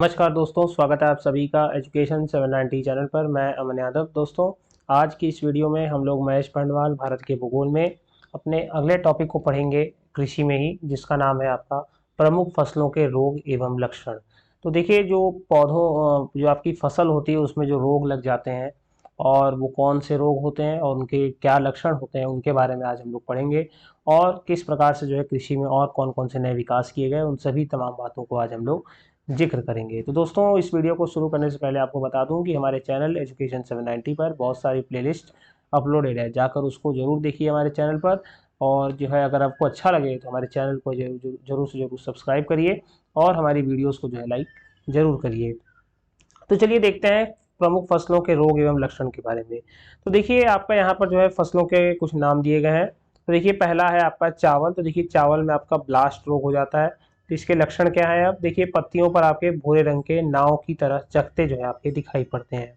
नमस्कार दोस्तों, स्वागत है आप सभी का एजुकेशन 790 चैनल पर। मैं अमन यादव। दोस्तों, आज की इस वीडियो में हम लोग महेश पंडवाल भारत के भूगोल में अपने अगले टॉपिक को पढ़ेंगे, कृषि में ही, जिसका नाम है आपका प्रमुख फसलों के रोग एवं लक्षण। तो देखिए, जो जो आपकी फसल होती है उसमें जो रोग लग जाते हैं और वो कौन से रोग होते हैं और उनके क्या लक्षण होते हैं, उनके बारे में आज हम लोग पढ़ेंगे। और किस प्रकार से जो है कृषि में और कौन कौन से नए विकास किए गए, उन सभी तमाम बातों को आज हम लोग जिक्र करेंगे। तो दोस्तों, इस वीडियो को शुरू करने से पहले आपको बता दूं कि हमारे चैनल एजुकेशन 790 पर बहुत सारी प्लेलिस्ट अपलोडेड है, जाकर उसको जरूर देखिए हमारे चैनल पर। और जो है, अगर आपको अच्छा लगे तो हमारे चैनल को जरूर से जरूर सब्सक्राइब करिए और हमारी वीडियोस को जो है लाइक जरूर करिए। तो चलिए देखते हैं प्रमुख फसलों के रोग एवं लक्षण के बारे में। तो देखिए, आपका यहाँ पर जो है फसलों के कुछ नाम दिए गए हैं। तो देखिए, पहला है आपका चावल। तो देखिए, चावल में आपका ब्लास्ट रोग हो जाता है। तो इसके लक्षण क्या है? अब देखिए, पत्तियों पर आपके भूरे रंग के नाव की तरह चकते जो है आपके दिखाई पड़ते हैं।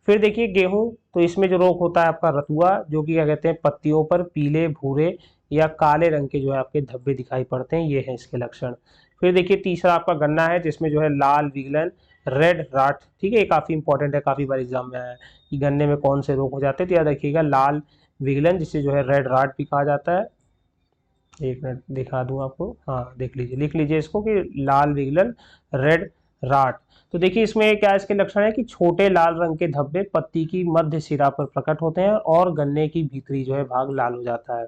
फिर देखिए गेहूं, तो इसमें जो रोग होता है आपका रतुआ, जो कि क्या कहते हैं, पत्तियों पर पीले, भूरे या काले रंग के जो है आपके धब्बे दिखाई पड़ते हैं। ये हैं इसके लक्षण। फिर देखिए, तीसरा आपका गन्ना है, जिसमें जो है लाल विगलन, रेड राट। ठीक है, ये काफी इंपॉर्टेंट है, काफी बार एग्जाम में आया है कि गन्ने में कौन से रोग हो जाते हैं। तो याद रखिएगा, लाल विगलन, जिसे जो है रेड राट भी कहा जाता है। एक मिनट दिखा दूं आपको, हाँ देख लीजिए, लिख लीजिए इसको कि लाल विगलन, रेड राट। तो देखिए, इसमें क्या इसके लक्षण है कि छोटे लाल रंग के धब्बे पत्ती की मध्य सिरा पर प्रकट होते हैं और गन्ने की भीतरी जो है भाग लाल हो जाता है।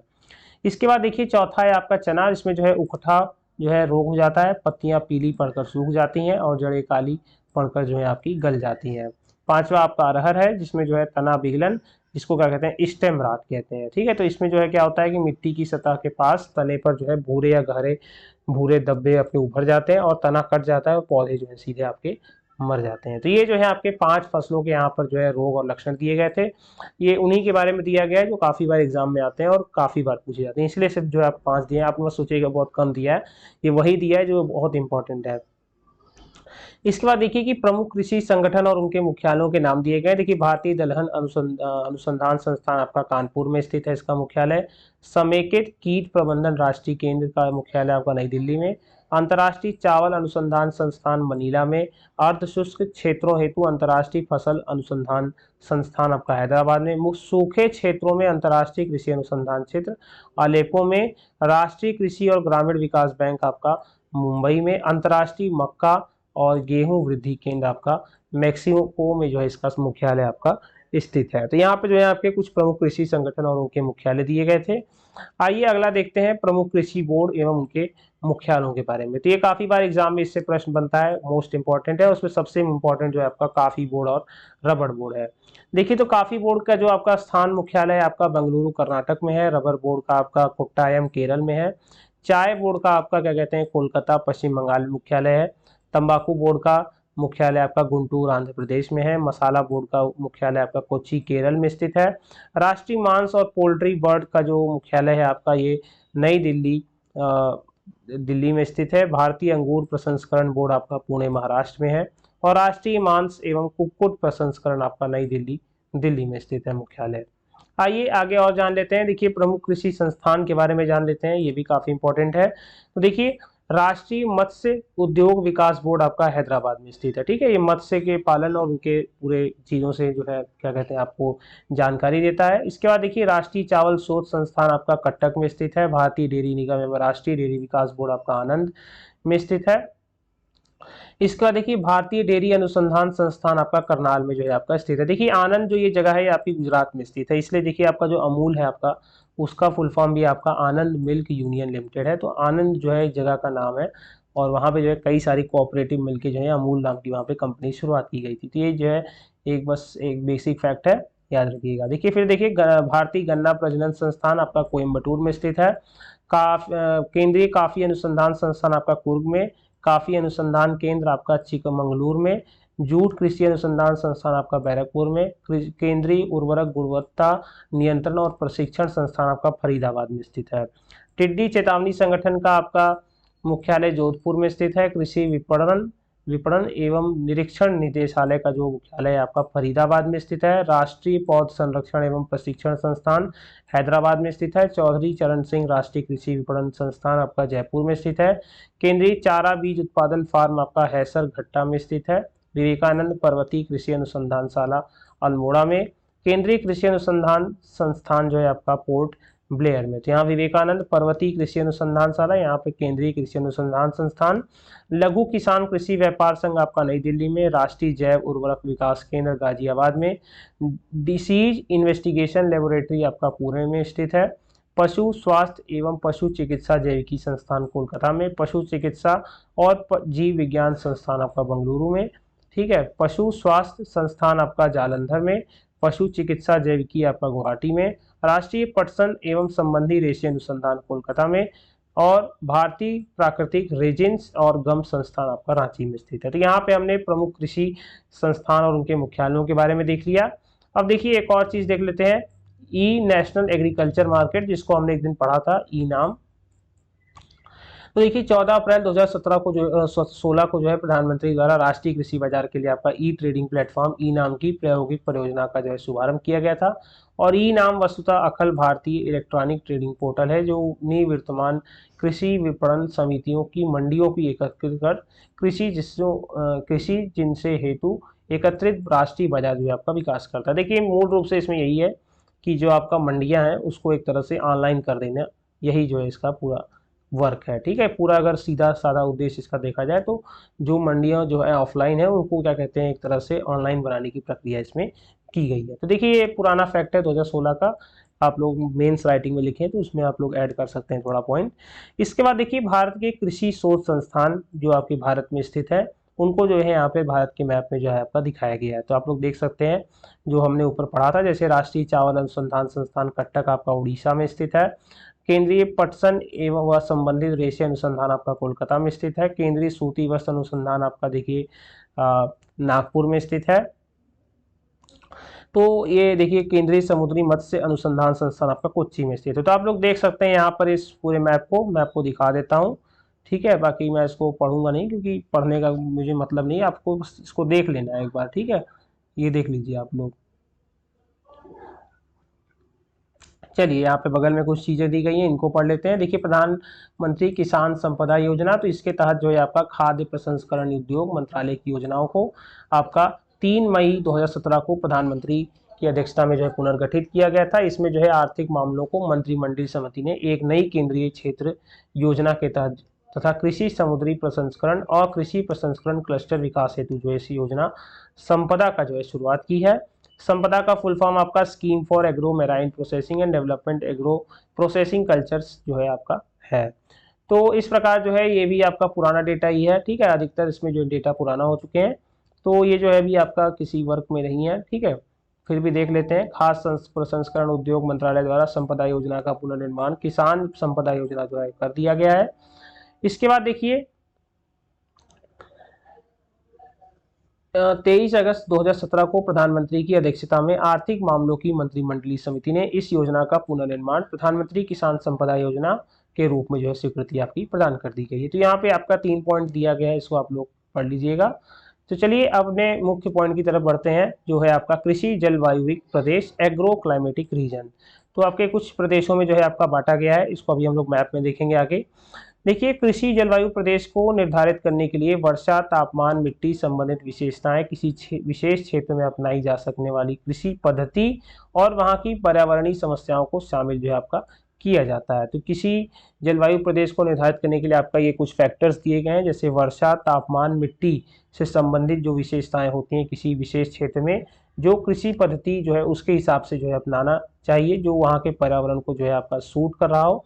इसके बाद देखिए, चौथा है आपका चना, जिसमें जो है उकठा जो है रोग हो जाता है। पत्तियां पीली पड़कर सूख जाती हैं और जड़ें काली पड़कर जो है आपकी गल जाती हैं। पांचवा आपका अरहर है, जिसमें जो है तना विगलन, जिसको क्या कहते हैं, स्टेम राट कहते हैं। ठीक है, तो इसमें जो है क्या होता है कि मिट्टी की सतह के पास तने पर जो है भूरे या गहरे भूरे धब्बे अपने उभर जाते हैं और तना कट जाता है और पौधे जो है सीधे आपके मर जाते हैं। तो ये जो है आपके 5 फसलों के यहाँ पर जो है रोग और लक्षण दिए गए थे। ये उन्हीं के बारे में दिया गया है जो काफी बार एग्जाम में आते हैं और काफी बार पूछे जाते हैं, इसलिए सिर्फ जो है आप 5 दिए हैं। आप मत सोचिएगा बहुत कम दिया है, ये वही दिया है जो बहुत इंपॉर्टेंट है। इसके बाद देखिए कि प्रमुख कृषि संगठन और उनके मुख्यालयों के नाम दिए गए। देखिए, भारतीय दलहन अनुसंधान संस्थान आपका कानपुर में स्थित है, इसका मुख्यालय। समेकित कीट प्रबंधन राष्ट्रीय केंद्र का मुख्यालय आपका नई दिल्ली में। अंतर्राष्ट्रीय चावल अनुसंधान संस्थान मनीला में। अर्धशुष्क क्षेत्रों हेतु अंतर्राष्ट्रीय फसल अनुसंधान संस्थान आपका हैदराबाद में। सूखे क्षेत्रों में अंतर्राष्ट्रीय कृषि अनुसंधान क्षेत्र अलेप्पो में। राष्ट्रीय कृषि और ग्रामीण विकास बैंक आपका मुंबई में। अंतर्राष्ट्रीय मक्का और गेहूं वृद्धि केंद्र आपका मैक्सिको में जो है इसका मुख्यालय आपका स्थित है। तो यहाँ पे जो है आपके कुछ प्रमुख कृषि संगठन और उनके मुख्यालय दिए गए थे। आइए अगला देखते हैं प्रमुख कृषि बोर्ड एवं उनके मुख्यालयों के बारे में। तो ये काफी बार एग्जाम में इससे प्रश्न बनता है, मोस्ट इंपॉर्टेंट है। उसमें सबसे इंपॉर्टेंट जो है आपका काफी बोर्ड और रबड़ बोर्ड है। देखिए, तो काफी बोर्ड का जो आपका स्थान मुख्यालय है आपका बेंगलुरु कर्नाटक में है। रबर बोर्ड का आपका कोट्टायम केरल में है। चाय बोर्ड का आपका क्या कहते हैं, कोलकाता पश्चिम बंगाल में मुख्यालय है। तंबाकू बोर्ड का मुख्यालय आपका गुंटूर आंध्र प्रदेश में है। मसाला बोर्ड का मुख्यालय आपका कोच्चि केरल में स्थित है। राष्ट्रीय मांस और पोल्ट्री बर्ड का जो मुख्यालय है आपका ये नई दिल्ली दिल्ली में स्थित है। भारतीय अंगूर प्रसंस्करण बोर्ड आपका पुणे महाराष्ट्र में है। और राष्ट्रीय मांस एवं कुक्कुट प्रसंस्करण आपका नई दिल्ली दिल्ली में स्थित है मुख्यालय। आइए आगे और जान लेते हैं। देखिए, प्रमुख कृषि संस्थान के बारे में जान लेते हैं, ये भी काफी इंपॉर्टेंट है। तो देखिए, राष्ट्रीय मत्स्य उद्योग विकास बोर्ड आपका हैदराबाद में स्थित है। ठीक है, ये मत्स्य के पालन और उनके पूरे चीजों से जो है क्या कहते हैं आपको जानकारी देता है। इसके बाद देखिए, राष्ट्रीय चावल शोध संस्थान आपका कटक में स्थित है। भारतीय डेयरी निगम एवं राष्ट्रीय डेयरी विकास बोर्ड आपका आनंद में स्थित है। इसके बाद देखिए, भारतीय डेयरी अनुसंधान संस्थान आपका करनाल में जो है आपका स्थित है। देखिए, आनंद जो ये जगह है आपकी गुजरात में स्थित है, इसलिए देखिए आपका जो अमूल है आपका, उसका फुल फॉर्म भी आपका आनंद मिल्क यूनियन लिमिटेड है। तो आनंद जो है जगह का नाम है और वहाँ पे जो है कई सारी कोऑपरेटिव मिलके जो है अमूल नाम की वहाँ पे कंपनी शुरुआत की गई थी। तो ये जो है एक बस एक बेसिक फैक्ट है, याद रखिएगा। देखिए, फिर देखिए, भारतीय गन्ना प्रजनन संस्थान आपका कोयम्बटूर में स्थित है। केंद्रीय काफी अनुसंधान संस्थान आपका कुर्ग में। काफी अनुसंधान केंद्र आपका चिकमंगलूर में। जूट कृषि अनुसंधान संस्थान आपका बैरकपुर में। केंद्रीय उर्वरक गुणवत्ता नियंत्रण और प्रशिक्षण संस्थान आपका फरीदाबाद में स्थित है। टिड्डी चेतावनी संगठन का आपका मुख्यालय जोधपुर में स्थित है। कृषि विपणन विपणन एवं निरीक्षण निदेशालय का जो मुख्यालय आपका फरीदाबाद में स्थित है। राष्ट्रीय पौध संरक्षण एवं प्रशिक्षण संस्थान हैदराबाद में स्थित है। चौधरी चरण सिंह राष्ट्रीय कृषि विपणन संस्थान आपका जयपुर में स्थित है। केंद्रीय चारा बीज उत्पादन फार्म आपका हैसर घट्टा में स्थित है। विवेकानंद पर्वतीय कृषि अनुसंधानशाला अल्मोड़ा में। केंद्रीय कृषि अनुसंधान संस्थान जो है आपका पोर्ट ब्लेयर में। तो यहाँ विवेकानंद पर्वतीय कृषि अनुसंधानशाला, यहाँ पे केंद्रीय कृषि अनुसंधान संस्थान। लघु किसान कृषि व्यापार संघ आपका नई दिल्ली में। राष्ट्रीय जैव उर्वरक विकास केंद्र गाजियाबाद में। डिसीज इन्वेस्टिगेशन लेबोरेटरी आपका पुणे में स्थित है। पशु स्वास्थ्य एवं पशु चिकित्सा जैविकी संस्थान कोलकाता में। पशु चिकित्सा और जीव विज्ञान संस्थान आपका बेंगलुरु में। ठीक है, पशु स्वास्थ्य संस्थान आपका जालंधर में। पशु चिकित्सा जैविकी आपका गुवाहाटी में। राष्ट्रीय पटसन एवं संबंधी रेशे अनुसंधान कोलकाता में। और भारतीय प्राकृतिक रेजिन्स और गम संस्थान आपका रांची में स्थित है। तो यहाँ पे हमने प्रमुख कृषि संस्थान और उनके मुख्यालयों के बारे में देख लिया। अब देखिए एक और चीज देख लेते हैं, ई नेशनल एग्रीकल्चर मार्केट, जिसको हमने एक दिन पढ़ा था, ई नाम। तो देखिए 14 अप्रैल 2017 को जो 16 को जो है प्रधानमंत्री द्वारा राष्ट्रीय कृषि बाजार के लिए आपका ई ट्रेडिंग प्लेटफॉर्म ई नाम की प्रायोगिक परियोजना का जो है शुभारंभ किया गया था। और ई नाम वस्तुतः Akhil Bharatiya electronic trading portal है, जो निवर्तमान कृषि विपणन समितियों की मंडियों की एकत्रित कर कृषि जिनसे हेतु एकत्रित राष्ट्रीय बाजार जो है आपका विकास करता है। देखिए मूल रूप से इसमें यही है कि जो आपका मंडियां हैं उसको एक तरह से ऑनलाइन कर देना, यही जो है इसका पूरा वर्क है। ठीक है, पूरा अगर सीधा साधा उद्देश्य इसका देखा जाए तो जो मंडियां जो है ऑफलाइन है उनको क्या कहते हैं, एक तरह से ऑनलाइन बनाने की प्रक्रिया इसमें की गई है। तो देखिए ये पुराना फैक्ट है 2016 का, आप लोग मेंस राइटिंग में लिखें तो उसमें आप लोग ऐड कर सकते हैं थोड़ा पॉइंट। इसके बाद देखिए भारत के कृषि शोध संस्थान जो आपके भारत में स्थित है, उनको जो है यहाँ पे भारत के मैप में जो है आपका दिखाया गया है। तो आप लोग देख सकते हैं जो हमने ऊपर पढ़ा था, जैसे राष्ट्रीय चावल अनुसंधान संस्थान कटक आपका उड़ीसा में स्थित है। केंद्रीय पटसन एवं व संबंधित रेशे अनुसंधान आपका कोलकाता में स्थित है। केंद्रीय सूती वस्त्र अनुसंधान आपका देखिए नागपुर में स्थित है। तो ये देखिए केंद्रीय समुद्री मत्स्य अनुसंधान संस्थान आपका कोच्चि में स्थित है। तो आप लोग देख सकते हैं यहाँ पर इस पूरे मैप को दिखा देता हूँ। ठीक है, बाकी मैं इसको पढ़ूंगा नहीं क्योंकि पढ़ने का मुझे मतलब नहीं है, आपको इसको देख लेना है एक बार। ठीक है, ये देख लीजिए आप लोग। चलिए यहाँ पे बगल में कुछ चीजें दी गई हैं, इनको पढ़ लेते हैं। देखिए प्रधानमंत्री किसान संपदा योजना, तो इसके तहत जो है आपका खाद्य प्रसंस्करण उद्योग मंत्रालय की योजनाओं को आपका 3 मई 2017 को प्रधानमंत्री की अध्यक्षता में जो है पुनर्गठित किया गया था। इसमें जो है आर्थिक मामलों को मंत्रिमंडल समिति ने एक नई केंद्रीय क्षेत्र योजना के तहत तथा कृषि समुद्री प्रसंस्करण और कृषि प्रसंस्करण क्लस्टर विकास हेतु जो है इस योजना संपदा का जो है शुरुआत की है। संपदा का फुल फॉर्म आपका scheme for agro marine processing and development agro processing cultures जो है आपका है। तो इस प्रकार जो है ये भी आपका पुराना डेटा ही है। ठीक है, अधिकतर इसमें जो डेटा पुराना हो चुके हैं, तो ये जो है भी आपका किसी वर्क में नहीं है। ठीक है, फिर भी देख लेते हैं। खाद्य प्रसंस्करण उद्योग मंत्रालय द्वारा संपदा योजना का पुनर्निर्माण किसान संपदा योजना जो है कर दिया गया है। इसके बाद देखिए 23 अगस्त 2017 को प्रधानमंत्री की अध्यक्षता में आर्थिक मामलों की मंत्रिमंडलीय समिति ने इस योजना का पुनर्निर्माण प्रधानमंत्री किसान संपदा योजना के रूप में जो है स्वीकृति आपकी प्रदान कर दी गई है। तो यहाँ पे आपका 3 पॉइंट दिया गया है, इसको आप लोग पढ़ लीजिएगा। तो चलिए अपने मुख्य पॉइंट की तरफ बढ़ते हैं, जो है आपका कृषि जलवायुविक प्रदेश एग्रो क्लाइमेटिक रीजन। तो आपके कुछ प्रदेशों में जो है आपका बांटा गया है, इसको अभी हम लोग मैप में देखेंगे आगे। देखिए कृषि जलवायु प्रदेश को निर्धारित करने के लिए वर्षा, तापमान, मिट्टी संबंधित विशेषताएं, किसी विशेष क्षेत्र में अपनाई जा सकने वाली कृषि पद्धति और वहां की पर्यावरणीय समस्याओं को शामिल जो है आपका किया जाता है। तो किसी जलवायु प्रदेश को निर्धारित करने के लिए आपका ये कुछ फैक्टर्स दिए गए हैं, जैसे वर्षा, तापमान, मिट्टी से संबंधित जो विशेषताएं होती हैं किसी विशेष क्षेत्र में, जो कृषि पद्धति जो है उसके हिसाब से जो है अपनाना चाहिए, जो वहाँ के पर्यावरण को जो है आपका सूट कर रहा हो,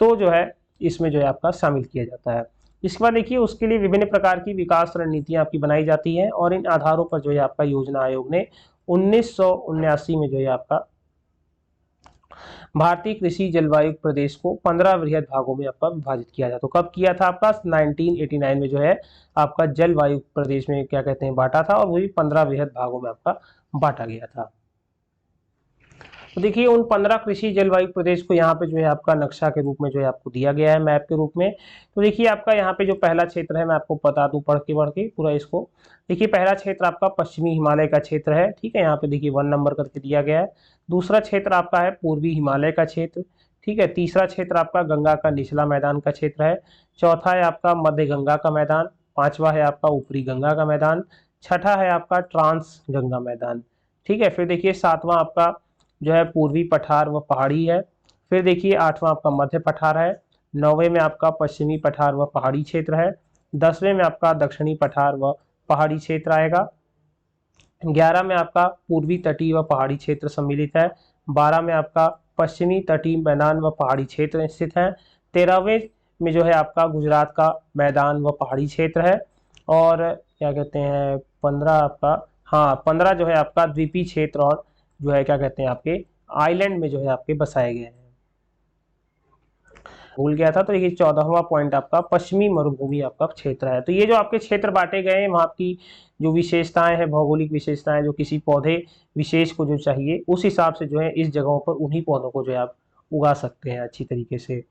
तो जो है इसमें जो है आपका शामिल किया जाता है। इसके बाद देखिए उसके लिए विभिन्न प्रकार की विकास रणनीतियां आपकी बनाई जाती हैं और इन आधारों पर जो है आपका योजना आयोग ने 1979 में जो है आपका भारतीय कृषि जलवायु प्रदेश को 15 वृहद भागों में आपका विभाजित किया था। तो कब किया था आपका 1989 में जो है आपका जलवायु प्रदेश में क्या कहते हैं बांटा था, और वही 15 वृहद भागों में आपका बांटा गया था। तो देखिए उन 15 कृषि जलवायु प्रदेश को यहाँ पे जो है आपका नक्शा के रूप में जो है आपको दिया गया है, मैप के रूप में। तो देखिए आपका यहाँ पे जो पहला क्षेत्र है, मैं आपको बता दूं पढ़ के पूरा इसको। देखिए पहला क्षेत्र आपका पश्चिमी हिमालय का क्षेत्र है, ठीक है, यहाँ पे देखिए 1 नंबर करके दिया गया है। दूसरा क्षेत्र आपका है पूर्वी हिमालय का क्षेत्र, ठीक है। तीसरा क्षेत्र आपका गंगा का निचला मैदान का क्षेत्र है। चौथा है आपका मध्य गंगा का मैदान। पांचवा है आपका ऊपरी गंगा का मैदान। छठा है आपका ट्रांस गंगा मैदान, ठीक है। फिर देखिए सातवां आपका जो है पूर्वी पठार व पहाड़ी है। फिर देखिए आठवां आपका मध्य पठार है। नौवें में आपका पश्चिमी पठार व पहाड़ी क्षेत्र है। 10वें में आपका दक्षिणी पठार व पहाड़ी क्षेत्र आएगा। 11 में आपका पूर्वी तटीय व पहाड़ी क्षेत्र सम्मिलित है। 12 में आपका पश्चिमी तटीय मैदान व पहाड़ी क्षेत्र स्थित है। 13वें में जो है आपका गुजरात का मैदान व पहाड़ी क्षेत्र है। और क्या कहते हैं 15 आपका, हाँ 15 जो है आपका द्वीपीय क्षेत्र और जो है क्या कहते हैं आपके आइलैंड में जो है आपके बसाए गए हैं। भूल गया था, तो ये 14वां पॉइंट आपका पश्चिमी मरुभूमि आपका क्षेत्र है। तो ये जो आपके क्षेत्र बांटे गए हैं वहाँ की जो विशेषताएं हैं, भौगोलिक विशेषताएं, जो किसी पौधे विशेष को जो चाहिए उस हिसाब से जो है इस जगहों पर उन्हीं पौधों को जो है आप उगा सकते हैं अच्छी तरीके से।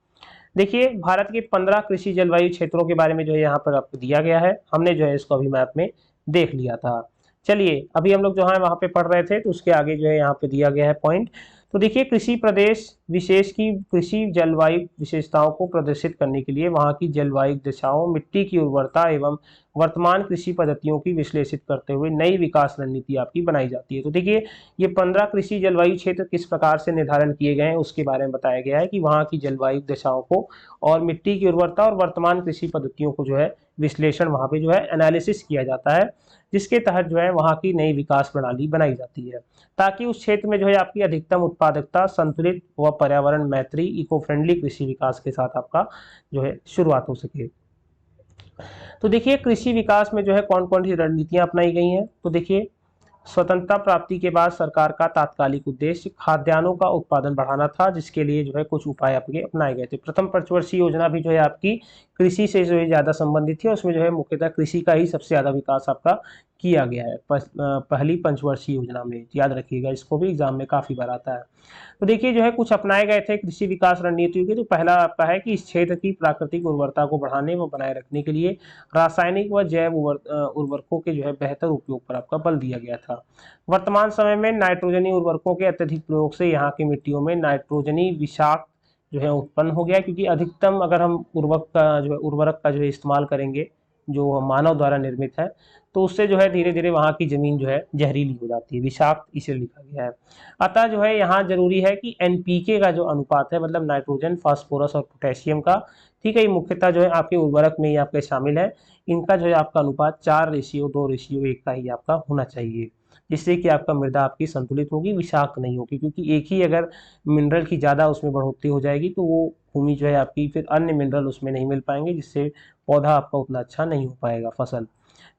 देखिए भारत के 15 कृषि जलवायु क्षेत्रों के बारे में जो है यहाँ पर आपको दिया गया है, हमने जो है इसको अभी मैप में देख लिया था। चलिए अभी हम लोग जो है वहाँ पे पढ़ रहे थे, तो उसके आगे जो है यहाँ पे दिया गया है पॉइंट। तो देखिए कृषि प्रदेश विशेष की कृषि जलवायु विशेषताओं को प्रदर्शित करने के लिए वहाँ की जलवायु दशाओं, मिट्टी की उर्वरता एवं वर्तमान कृषि पद्धतियों की विश्लेषित करते हुए नई विकास रणनीति आपकी बनाई जाती है। तो देखिए ये 15 कृषि जलवायु क्षेत्र किस प्रकार से निर्धारण किए गए हैं उसके बारे में बताया गया है कि वहाँ की जलवायु दशाओं को और मिट्टी की उर्वरता और वर्तमान कृषि पद्धतियों को जो है विश्लेषण वहाँ पे जो है एनालिसिस किया जाता है, जिसके तहत जो है वहाँ की नई विकास प्रणाली बनाई जाती है, ताकि उस क्षेत्र में जो है आपकी अधिकतम उत्पादकता, संतुलित व पर्यावरण मैत्री इको फ्रेंडली कृषि विकास के साथ आपका जो है शुरुआत हो सके। तो देखिए कृषि विकास में जो है कौन कौन सी रणनीतियां अपनाई गई हैं। तो देखिए स्वतंत्रता प्राप्ति के बाद सरकार का तात्कालिक उद्देश्य खाद्यान्नों का उत्पादन बढ़ाना था, जिसके लिए जो है कुछ उपाय आपके अपनाए गए थे। प्रथम पंचवर्षीय योजना भी जो है आपकी कृषि से जो है ज्यादा संबंधित थी, उसमें जो है मुख्यतः कृषि का ही सबसे ज्यादा विकास आपका किया गया है पहली पंचवर्षीय योजना में, याद रखिएगा, इसको भी एग्जाम में काफी बार आता है। तो देखिए जो है कुछ अपनाए गए थे कृषि विकास रणनीतियों के। तो पहला आपका है कि इस क्षेत्र की प्राकृतिक उर्वरता को बढ़ाने व बनाए रखने के लिए रासायनिक व जैव उर्वरकों के जो है बेहतर उपयोग पर आपका बल दिया गया था। वर्तमान समय में नाइट्रोजनी उर्वरकों के अत्यधिक प्रयोग से यहाँ की मिट्टियों में नाइट्रोजनी विषाक्त जो है उत्पन्न हो गया, क्योंकि अधिकतम अगर हम उर्वरक का जो है इस्तेमाल करेंगे जो मानव द्वारा निर्मित है, तो उससे जो है धीरे धीरे वहाँ की जमीन जो है जहरीली हो जाती है, विषाक्त इसे लिखा गया है। अतः जो है यहाँ जरूरी है कि एनपीके का जो अनुपात है, मतलब नाइट्रोजन, फास्फोरस और पोटेशियम का, ठीक है, ये मुख्यतः जो है आपके उर्वरक में ही आपके शामिल है, इनका जो है आपका अनुपात 4:2:1 का ही आपका होना चाहिए, जिससे कि आपका मृदा आपकी संतुलित होगी, विषाक्त नहीं होगी। क्योंकि एक ही अगर मिनरल की ज़्यादा उसमें बढ़ोतरी हो जाएगी तो वो भूमि जो है आपकी फिर अन्य मिनरल उसमें नहीं मिल पाएंगे, जिससे पौधा आपका उतना अच्छा नहीं हो पाएगा फसल।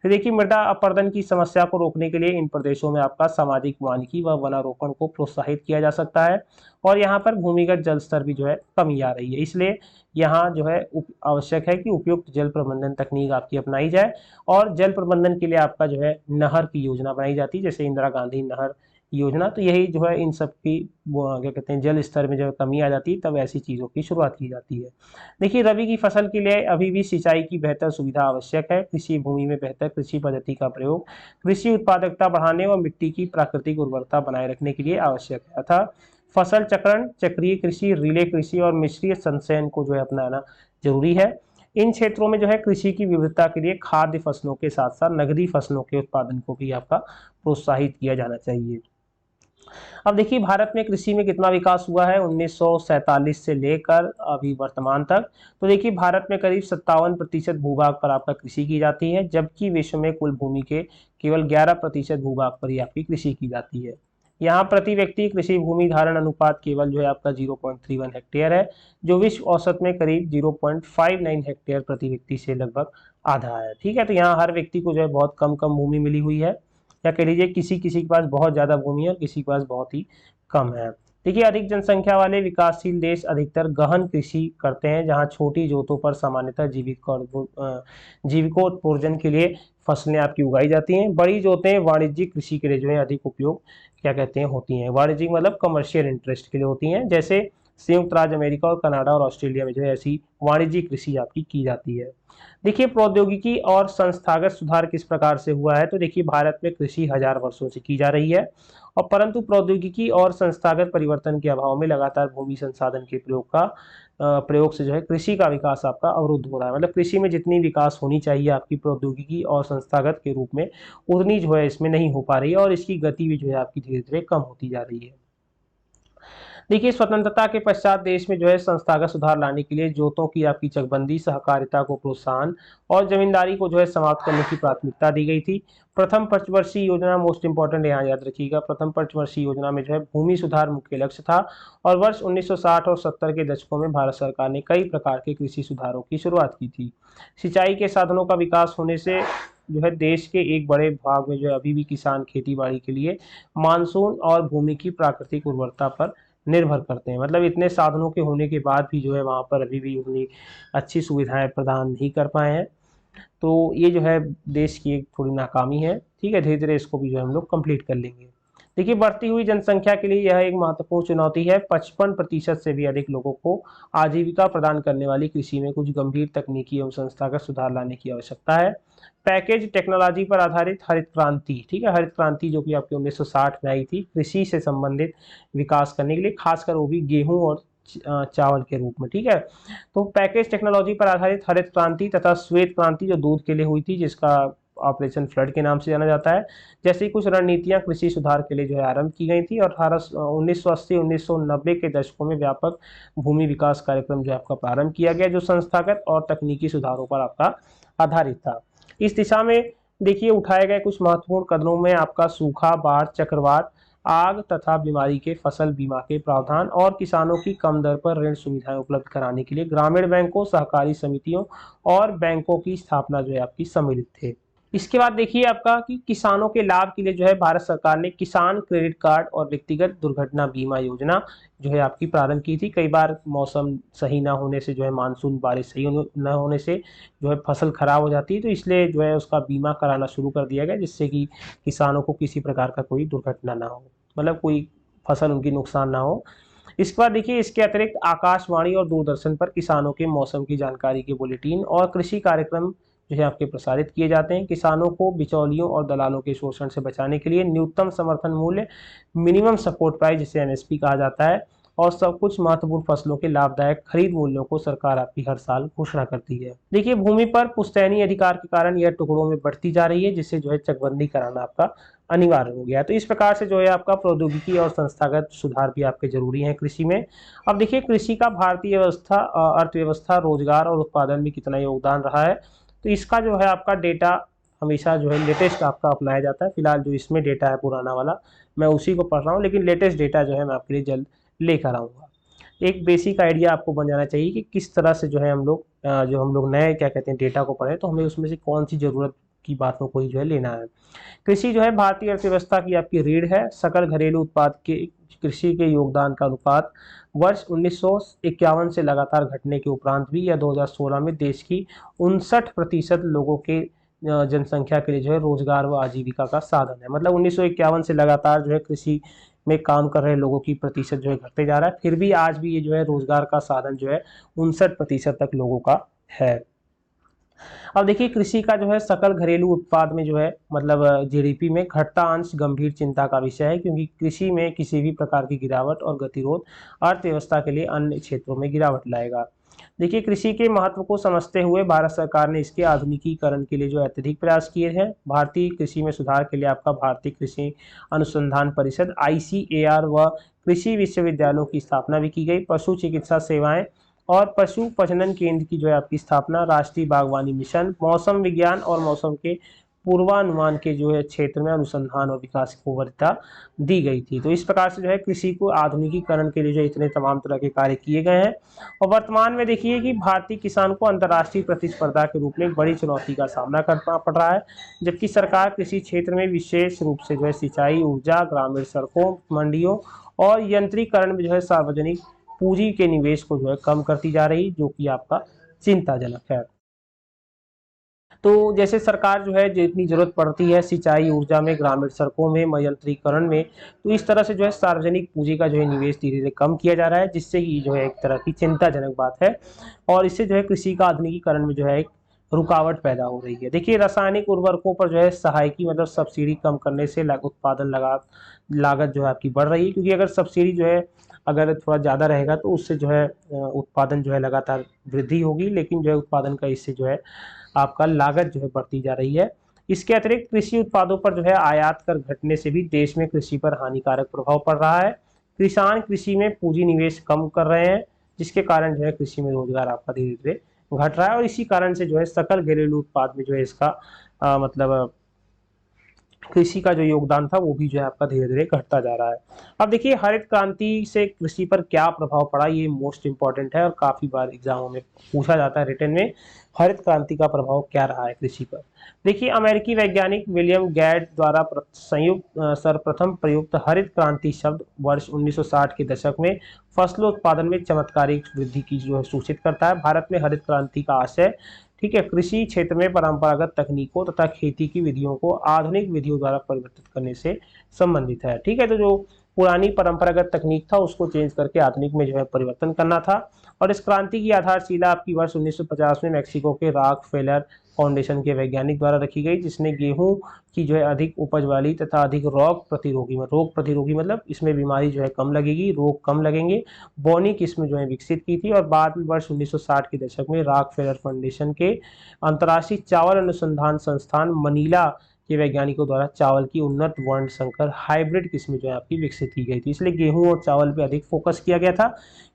फिर देखिए मृदा अपरदन की समस्या को रोकने के लिए इन प्रदेशों में आपका सामाजिक वानिकी व वनारोपण को प्रोत्साहित किया जा सकता है, और यहाँ पर भूमिगत जल स्तर भी जो है कमी आ रही है, इसलिए यहाँ जो है आवश्यक है कि उपयुक्त जल प्रबंधन तकनीक आपकी अपनाई जाए। और जल प्रबंधन के लिए आपका जो है नहर की योजना बनाई जाती है, जैसे इंदिरा गांधी नहर योजना। तो यही जो है इन सब की क्या कहते हैं जल स्तर में जो है कमी आ जाती है, तब ऐसी चीज़ों की शुरुआत की जाती है। देखिए रबी की फसल के लिए अभी भी सिंचाई की बेहतर सुविधा आवश्यक है। कृषि भूमि में बेहतर कृषि पद्धति का प्रयोग कृषि उत्पादकता बढ़ाने व मिट्टी की प्राकृतिक उर्वरता बनाए रखने के लिए आवश्यक है। अतः फसल चक्रण, चक्रीय कृषि, रिले कृषि और मिश्रीय संचयन को जो है अपनाना जरूरी है। इन क्षेत्रों में जो है कृषि की विविधता के लिए खाद्य फसलों के साथ साथ नगदी फसलों के उत्पादन को भी आपका प्रोत्साहित किया जाना चाहिए। अब देखिए भारत में कृषि में कितना विकास हुआ है 1947 से लेकर अभी वर्तमान तक। तो देखिए भारत में करीब 57% भूभाग पर आपका कृषि की जाती है, जबकि विश्व में कुल भूमि के केवल 11% भूभाग पर ही आपकी कृषि की जाती है। यहाँ प्रति व्यक्ति कृषि भूमि धारण अनुपात केवल जो है आपका 0.31 हेक्टेयर है, जो विश्व औसत में करीब 0.59 हेक्टेयर प्रति व्यक्ति से लगभग आधा है। ठीक है, तो यहाँ हर व्यक्ति को जो है बहुत कम भूमि मिली हुई है, या कह लीजिए किसी किसी के पास बहुत ज्यादा भूमि है और किसी के पास बहुत ही कम है। देखिए अधिक जनसंख्या वाले विकासशील देश अधिकतर गहन कृषि करते हैं, जहां छोटी जोतों पर सामान्यतः जीविकोत्पादन के लिए फसलें आपकी उगाई जाती हैं। बड़ी जोतें वाणिज्यिक कृषि के लिए जो है अधिक उपयोग क्या कहते हैं होती हैं। वाणिज्यिक मतलब कमर्शियल इंटरेस्ट के लिए होती हैं, जैसे संयुक्त राज्य अमेरिका और कनाडा और ऑस्ट्रेलिया में जो है ऐसी वाणिज्यिक कृषि आपकी की जाती है। देखिए प्रौद्योगिकी और संस्थागत सुधार किस प्रकार से हुआ है, तो देखिए भारत में कृषि हजार वर्षों से की जा रही है, और परंतु प्रौद्योगिकी और संस्थागत परिवर्तन के अभाव में लगातार भूमि संसाधन के प्रयोग से जो है कृषि का विकास आपका अवरुद्ध हो रहा है। मतलब कृषि में जितनी विकास होनी चाहिए आपकी प्रौद्योगिकी और संस्थागत के रूप में, उतनी जो है इसमें नहीं हो पा रही है, और इसकी गति भी जो है आपकी धीरे धीरे कम होती जा रही है। देखिए स्वतंत्रता के पश्चात देश में जो है संस्थागत सुधार लाने के लिए जोतों की आपकी चकबंदी, सहकारिता को प्रोत्साहन और जमींदारी को जो है समाप्त करने की प्राथमिकता दी गई थी। प्रथम पंचवर्षीय योजना मोस्ट इंपॉर्टेंट यहाँ याद रखिएगा, प्रथम पंचवर्षीय योजना में जो है भूमि सुधार मुख्य लक्ष्य था, और वर्ष 1960 और 70 के दशकों में भारत सरकार ने कई प्रकार के कृषि सुधारों की शुरुआत की थी। सिंचाई के साधनों का विकास होने से जो है देश के एक बड़े भाग में जो है अभी भी किसान खेती बाड़ी के लिए मानसून और भूमि की प्राकृतिक उर्वरता पर निर्भर करते हैं। मतलब इतने साधनों के होने के बाद भी जो है वहाँ पर अभी भी उतनी अच्छी सुविधाएं प्रदान नहीं कर पाए हैं, तो ये जो है देश की एक थोड़ी नाकामी है। ठीक है, धीरे धीरे इसको भी जो है हम लोग कंप्लीट कर लेंगे। देखिए बढ़ती हुई जनसंख्या के लिए यह एक महत्वपूर्ण चुनौती है। 55% से भी अधिक लोगों को आजीविका प्रदान करने वाली कृषि में कुछ गंभीर तकनीकी एवं संस्थागत सुधार लाने की आवश्यकता है। पैकेज टेक्नोलॉजी पर आधारित हरित क्रांति, ठीक है, हरित क्रांति जो कि आपके 1960 में आई थी कृषि से संबंधित विकास करने के लिए, खासकर वो भी गेहूं और चावल के रूप में। ठीक है, तो पैकेज टेक्नोलॉजी पर आधारित हरित क्रांति तथा श्वेत क्रांति जो दूध के लिए हुई थी, जिसका ऑपरेशन फ्लड के नाम से जाना जाता है, जैसे कुछ रणनीतियां कृषि सुधार के लिए जो है आरंभ की गई थी, और 1980-1990 के दशकों में व्यापक भूमि विकास कार्यक्रम जो आपका प्रारंभ किया गया, जो संस्थागत और तकनीकी सुधारों पर आपका आधारित था। इस दिशा में देखिए उठाए गए कुछ महत्वपूर्ण कदमों में आपका सूखा, बाढ़, चक्रवात, आग तथा बीमारी के फसल बीमा के प्रावधान, और किसानों की कम दर पर ऋण सुविधाएं उपलब्ध कराने के लिए ग्रामीण बैंकों, सहकारी समितियों और बैंकों की स्थापना जो है आपकी सम्मिलित थे। इसके बाद देखिए आपका कि किसानों के लाभ के लिए जो है भारत सरकार ने किसान क्रेडिट कार्ड और व्यक्तिगत दुर्घटना बीमा योजना जो है आपकी प्रारंभ की थी। कई बार मौसम सही ना होने से जो है, मानसून बारिश सही न होने से जो है फसल खराब हो जाती है, तो इसलिए जो है उसका बीमा कराना शुरू कर दिया गया, जिससे कि किसानों को किसी प्रकार का कोई दुर्घटना ना हो, मतलब कोई फसल उनकी नुकसान ना हो। इसके बाद देखिए इसके अतिरिक्त आकाशवाणी और दूरदर्शन पर किसानों के मौसम की जानकारी के बुलेटिन और कृषि कार्यक्रम जो है आपके प्रसारित किए जाते हैं। किसानों को बिचौलियों और दलालों के शोषण से बचाने के लिए न्यूनतम समर्थन मूल्य, मिनिमम सपोर्ट प्राइस जिसे एमएसपी कहा जाता है, और सब कुछ महत्वपूर्ण फसलों के लाभदायक खरीद मूल्यों को सरकार आपकी हर साल घोषणा करती है। देखिए भूमि पर पुश्तैनी अधिकार के कारण यह टुकड़ों में बढ़ती जा रही है, जिससे जो है चकबंदी कराना आपका अनिवार्य हो गया। तो इस प्रकार से जो है आपका प्रौद्योगिकी और संस्थागत सुधार भी आपके जरूरी हैं कृषि में। अब देखिए कृषि का भारतीय अर्थव्यवस्था, रोजगार और उत्पादन में कितना योगदान रहा है, तो इसका जो है आपका डेटा हमेशा जो है लेटेस्ट आपका अपनाया जाता है। फिलहाल जो इसमें डेटा है पुराना वाला, मैं उसी को पढ़ रहा हूँ, लेकिन लेटेस्ट डेटा जो है मैं आपके लिए जल्द लेकर आऊँगा। एक बेसिक आइडिया आपको बन जाना चाहिए कि किस तरह से जो है हम लोग नए क्या कहते हैं डेटा को पढ़ें, तो हमें उसमें से कौन सी ज़रूरत की बातों को ही जो है लेना है। कृषि जो है भारतीय अर्थव्यवस्था की आपकी रीढ़ है। सकल घरेलू उत्पाद के कृषि के योगदान का अनुपात वर्ष 1951 से लगातार घटने के उपरांत भी या 2016 में देश की 59% लोगों के जनसंख्या के लिए जो है रोजगार व आजीविका का साधन है। मतलब 1951 से लगातार जो है कृषि में काम कर रहे लोगों की प्रतिशत जो है घटते जा रहा है, फिर भी आज भी ये जो है रोजगार का साधन जो है 59% तक लोगों का है। अब देखिए कृषि का जो है सकल घरेलू उत्पाद में जो है मतलब जीडीपी में घटता अंश गंभीर चिंता का विषय है, क्योंकि कृषि में किसी भी प्रकार की गिरावट और गतिरोध अर्थव्यवस्था के लिए अन्य क्षेत्रों में गिरावट लाएगा। देखिए कृषि के महत्व को समझते हुए भारत सरकार ने इसके आधुनिकीकरण के लिए जो अत्यधिक प्रयास किए हैं। भारतीय कृषि में सुधार के लिए आपका भारतीय कृषि अनुसंधान परिषद ICAR व कृषि विश्वविद्यालयों की स्थापना भी की गई। पशु चिकित्सा सेवाएं और पशु प्रजनन केंद्र की जो है आपकी स्थापना, राष्ट्रीय बागवानी मिशन, मौसम विज्ञान और मौसम के पूर्वानुमान के जो है क्षेत्र में अनुसंधान और विकास को वरीयता दी गई थी। तो इस प्रकार से जो है कृषि को आधुनिकीकरण के लिए जो इतने तमाम तरह के कार्य किए गए हैं। और वर्तमान में देखिए कि भारतीय किसान को अंतर्राष्ट्रीय प्रतिस्पर्धा के रूप में एक बड़ी चुनौती का सामना करना पड़ रहा है, जबकि सरकार कृषि क्षेत्र में विशेष रूप से जो है सिंचाई, ऊर्जा, ग्रामीण सड़कों, मंडियों और यंत्रीकरण में जो है सार्वजनिक पूंजी के निवेश को जो है कम करती जा रही, जो कि आपका चिंताजनक है। तो जैसे सरकार जो है जितनी जरूरत पड़ती है सिंचाई, ऊर्जा में, ग्रामीण सड़कों में, मयंत्रीकरण में, तो इस तरह से जो है सार्वजनिक पूंजी का जो है निवेश धीरे धीरे कम किया जा रहा है, जिससे कि जो है एक तरह की चिंताजनक बात है। और इससे जो है कृषि का आधुनिकीकरण में जो है एक रुकावट पैदा हो रही है। देखिए रासायनिक उर्वरकों पर जो है सहायकी मतलब सब्सिडी कम करने से उत्पादन लागत जो है आपकी बढ़ रही है, क्योंकि अगर सब्सिडी जो है अगर थोड़ा ज़्यादा रहेगा तो उससे जो है उत्पादन जो है लगातार वृद्धि होगी, लेकिन जो है उत्पादन का इससे जो है आपका लागत जो है बढ़ती जा रही है। इसके अतिरिक्त कृषि उत्पादों पर जो है आयात कर घटने से भी देश में कृषि पर हानिकारक प्रभाव पड़ रहा है। किसान कृषि में पूंजी निवेश कम कर रहे हैं, जिसके कारण जो है कृषि में रोजगार आपका धीरे धीरे घट रहा है, और इसी कारण से जो है सकल घरेलू उत्पाद में जो है इसका मतलब कृषि का जो योगदान था वो भी जो है आपका धीरे धीरे घटता जा रहा है। अब देखिए हरित क्रांति से कृषि पर क्या प्रभाव पड़ा, ये मोस्ट इंपॉर्टेंट है और काफी बार एग्जामों में पूछा जाता है रिटर्न में, हरित क्रांति का प्रभाव क्या रहा है कृषि पर। देखिए अमेरिकी वैज्ञानिक विलियम गैड द्वारा संयुक्त सर्वप्रथम प्रयुक्त हरित क्रांति शब्द वर्ष 1960 के दशक में फसलों उत्पादन में चमत्कारिक वृद्धि की जो है सूचित करता है। भारत में हरित क्रांति का आशय, ठीक है, कृषि क्षेत्र में परंपरागत तकनीकों तथा खेती की विधियों को आधुनिक विधियों द्वारा परिवर्तित करने से संबंधित है। ठीक है, तो जो पुरानी परंपरागत तकनीक था उसको चेंज करके आधुनिक में जो है परिवर्तन करना था। और इस क्रांति की आधारशिला आपकी वर्ष 1950 में मैक्सिको के रॉकफेलर फाउंडेशन के वैज्ञानिक द्वारा रखी गई, जिसने गेहूं की जो है अधिक उपज वाली तथा अधिक रोग प्रतिरोगी मतलब इसमें बीमारी जो है कम लगेगी, रोग कम लगेंगे, बौनी किस्म जो है विकसित की थी। और बाद में वर्ष 1960 के दशक में रॉकफेलर फाउंडेशन के अंतर्राष्ट्रीय चावल अनुसंधान संस्थान मनीला के वैज्ञानिकों द्वारा चावल की उन्नत वर्ण संकर हाइब्रिड किस्म जो है आपकी विकसित की गई थी। इसलिए गेहूं और चावल पे अधिक फोकस किया गया था।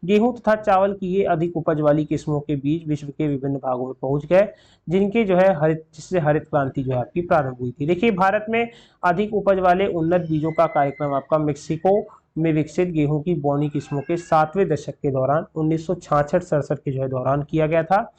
गेहूं तथा चावल की ये अधिक उपज वाली किस्मों के बीज विश्व के विभिन्न भागों में पहुंच गए, जिनके जो है जिससे हरित क्रांति जो है आपकी प्रारंभ हुई थी। देखिए भारत में अधिक उपज वाले उन्नत बीजों का कार्यक्रम आपका मेक्सिको में विकसित गेहूं की बौनी किस्मों के 7वें दशक के दौरान 1966-67 के जो है दौरान किया गया था,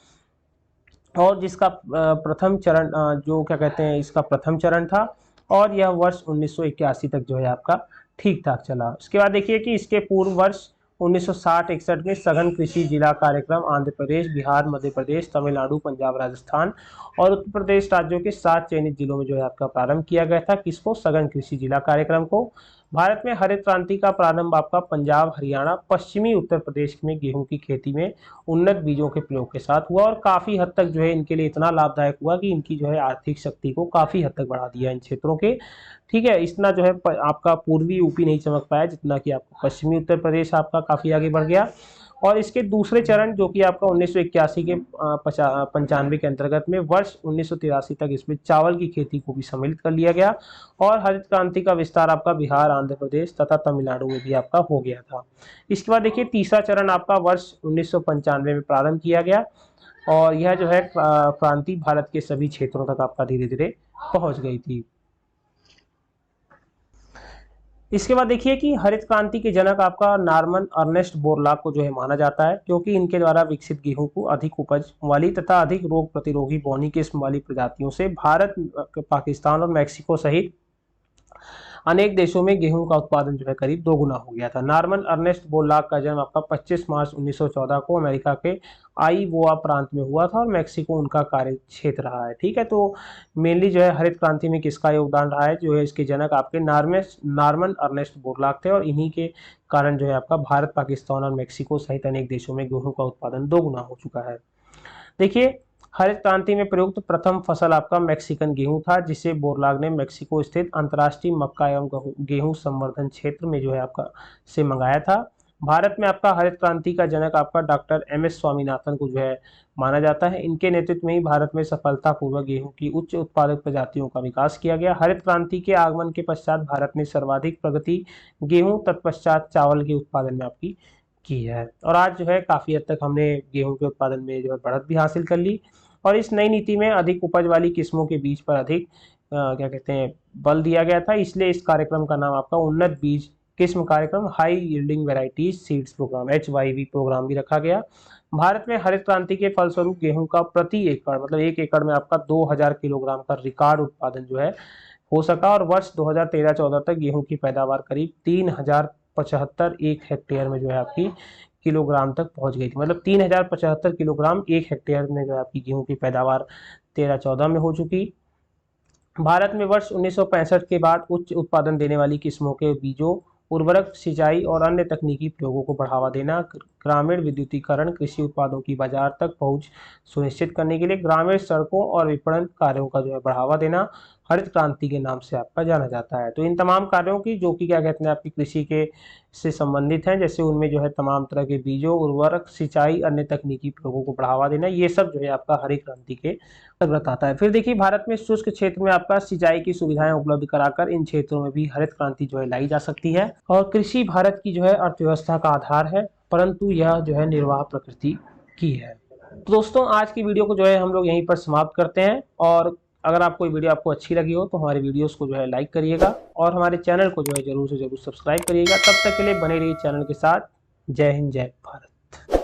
और जिसका प्रथम चरण जो क्या कहते हैं इसका प्रथम चरण था, और यह वर्ष 1981 तक जो है आपका ठीक ठाक चला। इसके बाद देखिए कि इसके पूर्व वर्ष 1960-61 में सघन कृषि जिला कार्यक्रम आंध्र प्रदेश, बिहार, मध्य प्रदेश, तमिलनाडु, पंजाब, राजस्थान और उत्तर प्रदेश राज्यों के 7 चयनित जिलों में जो है आपका प्रारंभ किया गया था। किसको? सघन कृषि जिला कार्यक्रम को। भारत में हरित क्रांति का प्रारंभ आपका पंजाब, हरियाणा, पश्चिमी उत्तर प्रदेश में गेहूं की खेती में उन्नत बीजों के प्रयोग के साथ हुआ, और काफी हद तक जो है इनके लिए इतना लाभदायक हुआ कि इनकी जो है आर्थिक शक्ति को काफी हद तक बढ़ा दिया इन क्षेत्रों के। ठीक है, इतना जो है आपका पूर्वी यूपी नहीं चमक पाया जितना कि आपका पश्चिमी उत्तर प्रदेश आपका काफी आगे बढ़ गया। और इसके दूसरे चरण जो कि आपका 1981 के 95 के अंतर्गत में वर्ष 1983 तक इसमें चावल की खेती को भी सम्मिलित कर लिया गया, और हरित क्रांति का विस्तार आपका बिहार, आंध्र प्रदेश तथा तमिलनाडु में भी आपका हो गया था। इसके बाद देखिए तीसरा चरण आपका वर्ष 1995 में प्रारंभ किया गया, और यह जो है क्रांति भारत के सभी क्षेत्रों तक आपका धीरे धीरे पहुंच गई थी। इसके बाद देखिए कि हरित क्रांति के जनक आपका नॉर्मन अर्नेस्ट बोरलॉग को जो है माना जाता है, क्योंकि इनके द्वारा विकसित गेहूं को अधिक उपज वाली तथा अधिक रोग प्रतिरोगी बौनी किस्म वाली प्रजातियों से भारत, पाकिस्तान और मैक्सिको सहित अनेक देशों में गेहूं का उत्पादन जो है करीब 2 गुना हो गया था। नॉर्मन अर्नेस्ट बोरलॉग का जन्म आपका 25 मार्च 1914 को अमेरिका के आईवोआ प्रांत में हुआ था, और मैक्सिको उनका कार्य क्षेत्र रहा है। ठीक है, तो मेनली जो है हरित क्रांति में किसका योगदान रहा है, जो है इसके जनक आपके नॉर्मन अर्नेस्ट बोरलॉग थे, और इन्हीं के कारण जो है आपका भारत, पाकिस्तान और मैक्सिको सहित अनेक देशों में गेहूं का उत्पादन 2 गुना हो चुका है। देखिए हरित क्रांति में प्रयुक्त प्रथम फसल आपका मैक्सिकन गेहूं था, जिसे बोरलॉग ने मैक्सिको स्थित अंतर्राष्ट्रीय मक्का एवं गेहूं संवर्धन क्षेत्र में जो है आपका से मंगाया था। भारत में आपका हरित क्रांति का जनक आपका डॉक्टर एम.एस. स्वामीनाथन को जो है माना जाता है। इनके नेतृत्व में ही भारत में सफलतापूर्वक गेहूं की उच्च उत्पादक प्रजातियों का विकास किया गया। हरित क्रांति के आगमन के पश्चात भारत ने सर्वाधिक प्रगति गेहूं तत्पश्चात चावल के उत्पादन में आपकी की है, और आज जो है काफी हद तक हमने गेहूं के उत्पादन में जो है बढ़त भी हासिल कर ली। और इस नई नीति में अधिक उपज वाली किस्मों के बीज पर अधिक क्या कहते हैं बल दिया गया था, इसलिए इस कार्यक्रम का नाम आपका उन्नत बीज किस्म कार्यक्रम, high yielding varieties seeds programme, HYV programme भी रखा गया। भारत में हरित क्रांति के फलस्वरूप गेहूं का प्रति एकड़ मतलब 1 एकड़ में आपका 2000 किलोग्राम का रिकॉर्ड उत्पादन जो है हो सका, और वर्ष 2013-14 तक गेहूं की पैदावार करीब 3075 एक हेक्टेयर में जो है आपकी किलोग्राम तक पहुंच गई थी। मतलब 3075 किलोग्राम 1 हेक्टेयर में जो है आपकी गेहूं की पैदावार 13-14 में हो चुकी। भारत में वर्ष 1965 के बाद उच्च उत्पादन देने वाली किस्मों के बीजों, उर्वरक, सिंचाई और अन्य तकनीकी प्रयोगों को बढ़ावा देना, ग्रामीण विद्युतीकरण, कृषि उत्पादों की बाजार तक पहुंच सुनिश्चित करने के लिए ग्रामीण सड़कों और विपणन कार्यों का जो है बढ़ावा देना, हरित क्रांति के नाम से आपका जाना जाता है। तो इन तमाम कार्यों की जो कि क्या कहते हैं आपकी कृषि के से संबंधित हैं, जैसे उनमें जो है तमाम तरह के बीजों, उर्वरक, सिंचाई, अन्य तकनीकी प्रयोगों को बढ़ावा देना, ये सब जो है आपका हरित क्रांति के अंतर्गत आता है। फिर देखिए भारत में शुष्क क्षेत्र में आपका सिंचाई की सुविधाएं उपलब्ध कराकर इन क्षेत्रों में भी हरित क्रांति जो है लाई जा सकती है। और कृषि भारत की जो है अर्थव्यवस्था का आधार है, परंतु यह जो है निर्वाह प्रकृति की है। तो दोस्तों आज की वीडियो को जो है हम लोग यहीं पर समाप्त करते हैं, और अगर आपको ये वीडियो आपको अच्छी लगी हो तो हमारे वीडियोस को जो है लाइक करिएगा और हमारे चैनल को जो है जरूर से जरूर सब्सक्राइब करिएगा। तब तक के लिए बने रहिए चैनल के साथ। जय हिंद, जय भारत।